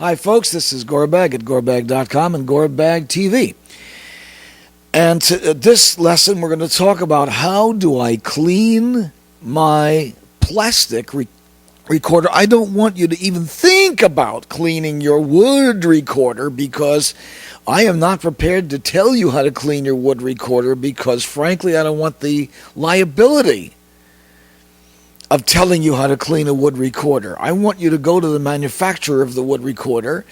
Hi folks, this is Gorebagg at gorebagg.com and Gorebagg TV. And this lesson we're going to talk about how do I clean my plastic recorder. I don't want you to even think about cleaning your wood recorder because I am not prepared to tell you how to clean your wood recorder because frankly I don't want the liability of telling you how to clean a wood recorder. I want you to go to the manufacturer of the wood recorder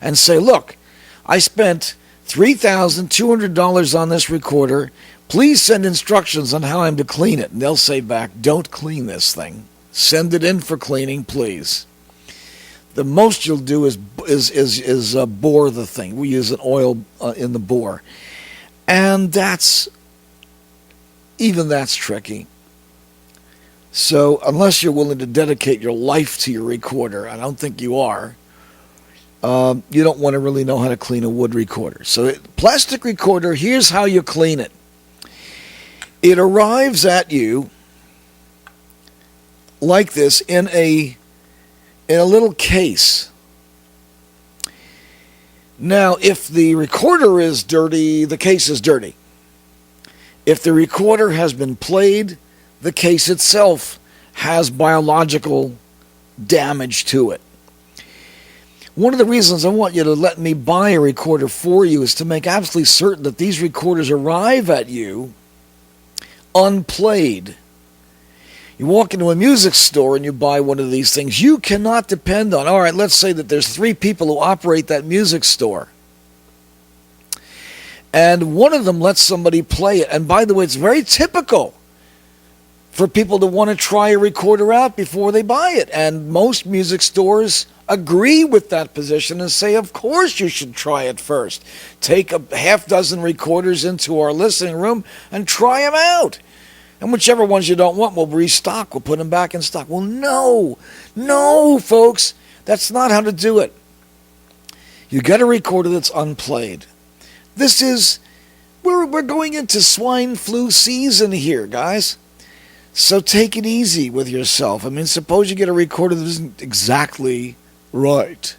and say, look, I spent $3,200 on this recorder. Please send instructions on how I'm to clean it. And they'll say back, don't clean this thing. Send it in for cleaning, please. The most you'll do is bore the thing. We use an oil in the bore. And that's tricky. So unless you're willing to dedicate your life to your recorder, I don't think you are, you don't want to really know how to clean a wood recorder. So plastic recorder, here's how you clean it. It arrives at you like this in a little case. Now, if the recorder is dirty, the case is dirty. If the recorder has been played, the case itself has biological damage to it. One of the reasons I want you to let me buy a recorder for you is to make absolutely certain that these recorders arrive at you unplayed. You walk into a music store and you buy one of these things. You cannot depend on, all right, let's say that there's 3 people who operate that music store. And one of them lets somebody play it. And by the way, it's very typical for people to want to try a recorder out before they buy it. And most music stores agree with that position and say, of course you should try it first. Take a half dozen recorders into our listening room and try them out. And whichever ones you don't want, we'll restock. We'll put them back in stock. Well, no, folks. That's not how to do it. You get a recorder that's unplayed. We're going into swine flu season here, guys. So take it easy with yourself. I mean, suppose you get a recorder that isn't exactly right.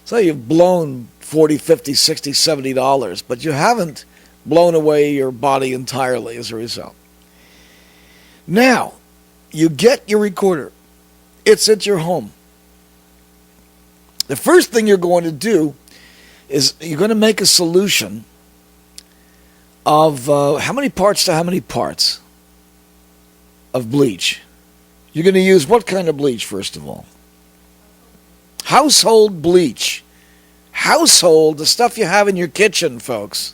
So you've blown $40, $50, $60, $70, but you haven't blown away your body entirely as a result. Now, you get your recorder. It's at your home. The first thing you're going to do is you're going to make a solution of how many parts to how many parts of bleach. You're going to use what kind of bleach, first of all? Household bleach. Household, the stuff you have in your kitchen, folks.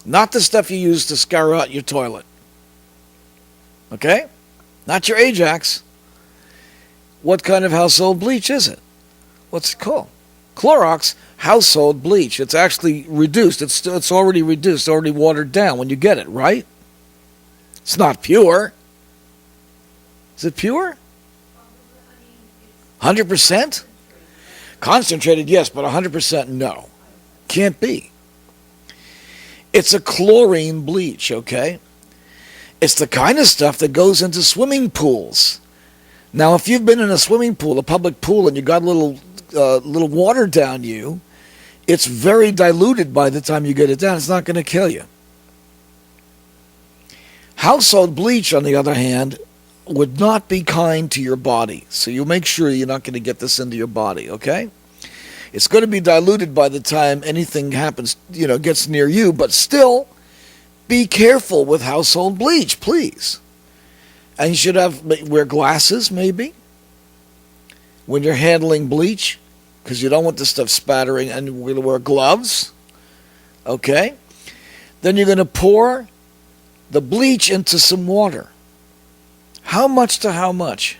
Not the stuff you use to scour out your toilet. Okay? Not your Ajax. What kind of household bleach is it? What's it called? Clorox household bleach. It's actually reduced. It's already reduced, already watered down when you get it, right? It's not pure. Is it pure? 100%? Concentrated, yes, but 100% no. Can't be. It's a chlorine bleach, okay? It's the kind of stuff that goes into swimming pools. Now, if you've been in a swimming pool, a public pool, and you got a little water down you, it's very diluted by the time you get it down. It's not going to kill you. Household bleach, on the other hand, would not be kind to your body. So you make sure you're not going to get this into your body, okay? It's going to be diluted by the time anything happens, gets near you, but still, be careful with household bleach, please. And you should wear glasses, maybe, when you're handling bleach, because you don't want the stuff spattering, and we're going to wear gloves, okay? Then you're going to pour the bleach into some water. How much to how much?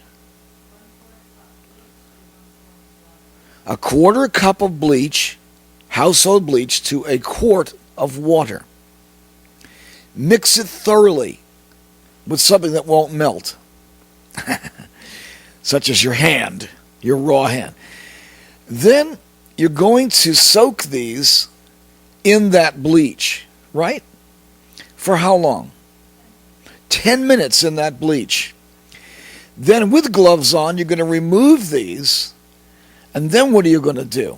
1/4 cup of bleach, household bleach, to 1 quart of water. Mix it thoroughly with something that won't melt, such as your hand, your raw hand. Then you're going to soak these in that bleach, right? For how long? 10 minutes in that bleach. Then with gloves on, you're going to remove these, and then what are you going to do?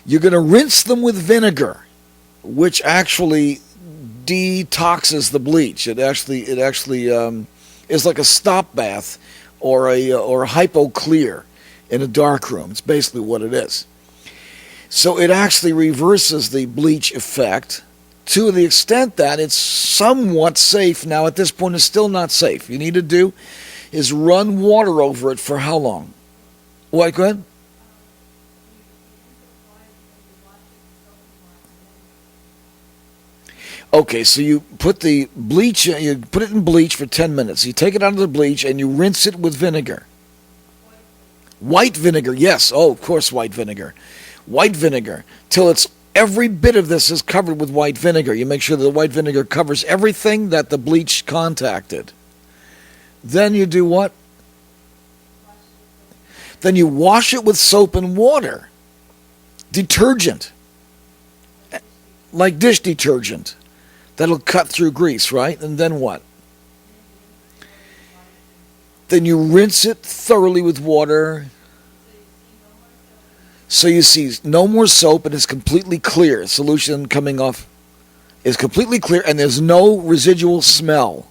You're going to rinse them with vinegar, which actually detoxes the bleach. It actually is like a stop bath or a hypo clear in a dark room. It's basically what it is. So it actually reverses the bleach effect to the extent that it's somewhat safe. Now at this point it's still not safe. You need to do is run water over it for how long? What, go ahead? Okay, so you put the bleach, you put it in bleach for 10 minutes. You take it out of the bleach and you rinse it with vinegar. White vinegar, yes. Oh, of course, white vinegar. White vinegar, till it's every bit of this is covered with white vinegar. You make sure that the white vinegar covers everything that the bleach contacted. Then you do what? Then you wash it with soap and water. Detergent. Like dish detergent. That'll cut through grease, right? And then what? Then you rinse it thoroughly with water. So you see no more soap and it's completely clear. Solution coming off is completely clear and there's no residual smell.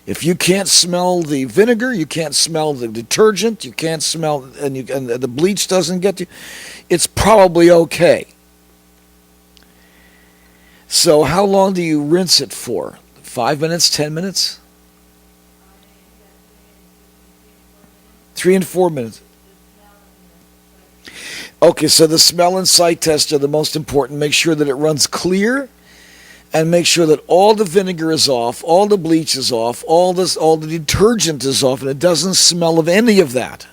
If you can't smell the vinegar, you can't smell the detergent, you can't smell, and the bleach doesn't get you, it's probably okay. So how long do you rinse it for? 5 minutes, 10 minutes? 3 and 4 minutes. Okay, so the smell and sight tests are the most important. Make sure that it runs clear and make sure that all the vinegar is off, all the bleach is off, all the detergent is off, and it doesn't smell of any of that.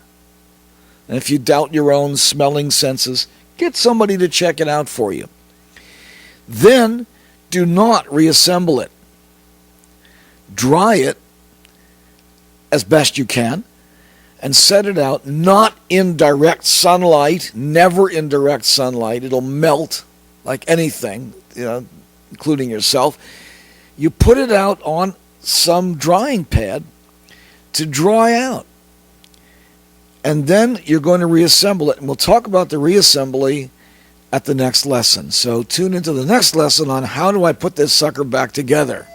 And if you doubt your own smelling senses, get somebody to check it out for you. Then do not reassemble it. Dry it as best you can and set it out, not in direct sunlight, never in direct sunlight. It'll melt like anything, including yourself. You put it out on some drying pad to dry out. And then you're going to reassemble it. And we'll talk about the reassembly at the next lesson. So tune into the next lesson on how do I put this sucker back together.